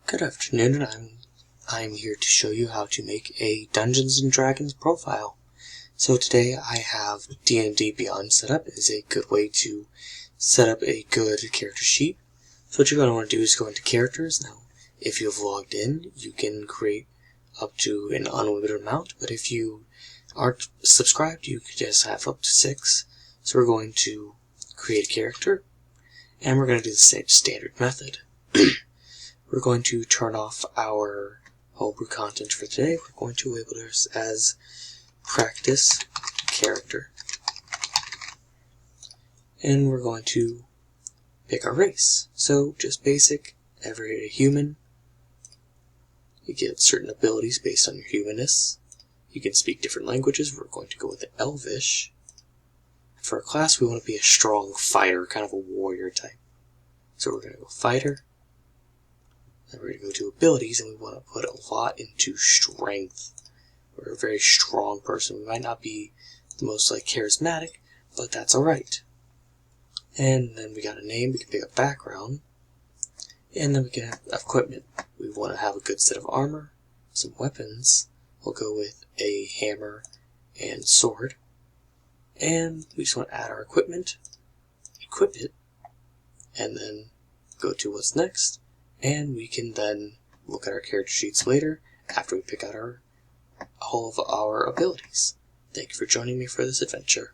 Good afternoon, and I'm here to show you how to make a Dungeons & Dragons profile. So today I have D&D Beyond set up. It is a good way to set up a good character sheet. So what you're going to want to do is go into characters. Now, if you've logged in, you can create up to an unlimited amount, but if you aren't subscribed, you could just have up to 6. So we're going to create a character, and we're going to do the same standard method. We're going to turn off our homebrew content for today. We're going to label this as practice character. And we're going to pick our race. So just basic, everyday human. You get certain abilities based on your humanness. You can speak different languages. We're going to go with Elvish. For our class, we want to be a strong fighter, kind of a warrior type. So we're going to go fighter. Then we're going to go to abilities, and we want to put a lot into strength. We're a very strong person. We might not be the most charismatic, but that's alright. And then we got a name, we can pick a background, and then we can have equipment. We want to have a good set of armor, some weapons. We'll go with a hammer and sword. And we just want to add our equipment, equip it, and then go to what's next. And we can then look at our character sheets later after we pick out all of our abilities. Thank you for joining me for this adventure.